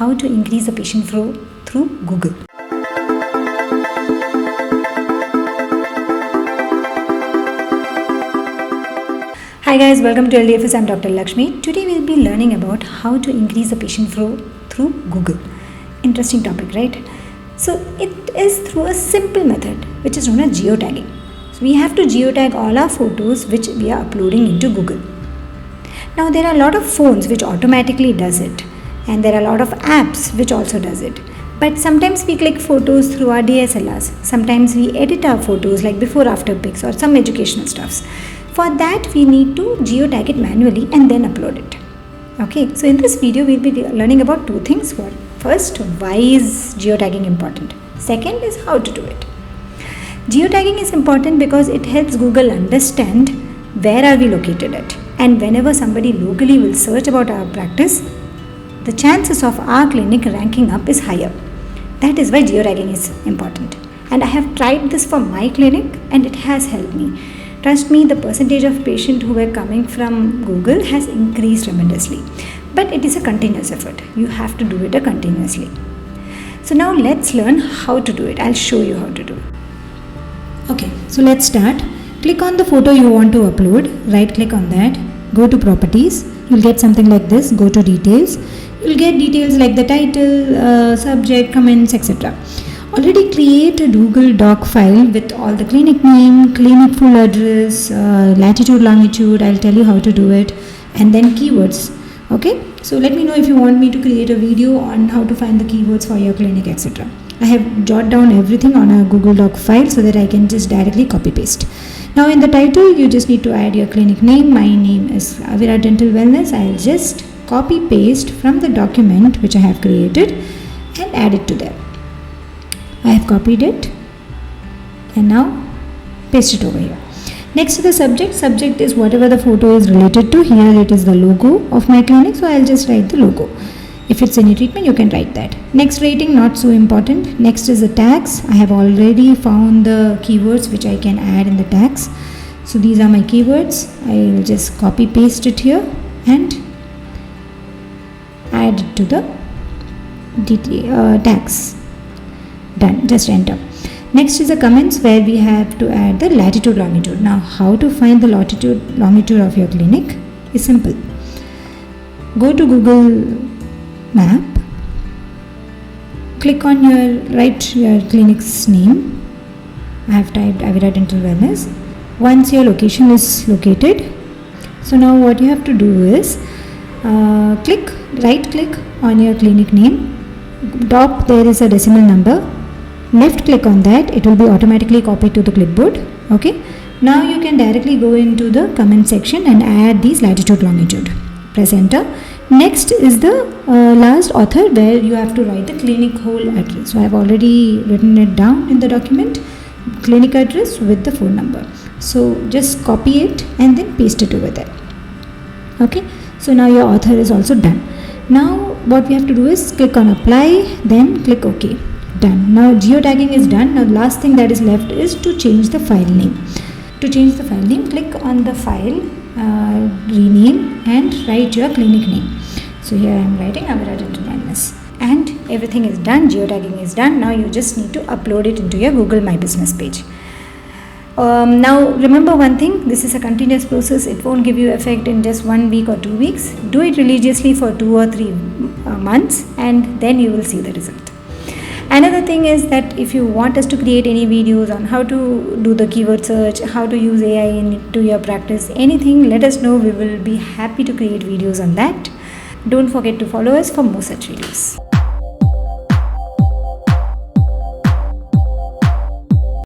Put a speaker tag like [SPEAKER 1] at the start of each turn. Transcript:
[SPEAKER 1] how to increase the patient flow through Google. Hi guys, welcome to LDFS. I'm Dr. Lakshmy. Today we'll be learning about how to increase the patient flow through Google. Interesting topic, right? So it is through a simple method which is known as geotagging. So we have to geotag all our photos which we are uploading into Google. Now there are a lot of phones which automatically does it, and there are a lot of apps which also does it. But sometimes we click photos through our DSLRs. Sometimes we edit our photos like before after pics or some educational stuffs. For that we need to geotag it manually and then upload it. Okay, so in this video we'll be learning about two things. First, why is geotagging important? Second is how to do it. Geotagging is important because it helps Google understand where are we located at, and whenever somebody locally will search about our practice, the chances of our clinic ranking up is higher. That is why geotagging is important, and I have tried this for my clinic and it has helped me. Trust me, the percentage of patients who were coming from Google has increased tremendously. But it is a continuous effort. You have to do it continuously. So now let's learn how to do it. I'll show you how to do it. Okay, so let's start. Click on the photo you want to upload. Right click on that. Go to properties. You'll get something like this. Go to details. You'll get details like the title, subject, comments, etc. Already create a Google Doc file with all the clinic name, clinic full address, latitude, longitude. I'll tell you how to do it, and then keywords. Okay, so let me know if you want me to create a video on how to find the keywords for your clinic, etc. I have jotted down everything on a Google Doc file so that I can just directly copy paste. Now in the title you just need to add your clinic name. My name is Avira Dental Wellness. I'll just copy paste from the document which I have created and add it to there. I have copied it and now paste it over here. Next to the subject is whatever the photo is related to. Here it is the logo of my clinic, so I'll just write the logo. If it's any treatment, you can write that. Next rating, not so important. Next is the tags. I have already found the keywords which I can add in the tags. So these are my keywords. I'll just copy paste it here and add it to the tags. Done. Just enter. Next is the comments where we have to add the latitude, longitude. Now how to find the latitude, longitude of your clinic is simple. Go to Google Map, click on write your clinic's name. I have typed Avira Dental Wellness. Once your location is located, so now what you have to do is right click on your clinic name. Top there is a decimal number. Left click on that, it will be automatically copied to the clipboard. Okay, now you can directly go into the comment section and add these latitude, longitude. Press enter. Next is the last author where you have to write the clinic whole address. So I have already written it down in the document, clinic address with the phone number. So just copy it and then paste it over there. Okay, so now your author is also done. Now what we have to do is click on apply, then click OK. Done. Now geotagging is done. Now the last thing that is left is to change the file name. To change the file name, click on the file, rename and write your clinic name. So here I am writing Avira Dental Wellness, and everything is done. Geotagging is done. Now you just need to upload it into your Google My Business page. Now remember one thing, this is a continuous process. It won't give you effect in just 1 week or 2 weeks. Do it religiously for 2 or 3 months and then you will see the result. Another thing is that if you want us to create any videos on how to do the keyword search, how to use AI into your practice, anything, let us know. We will be happy to create videos on that. Don't forget to follow us for more such videos.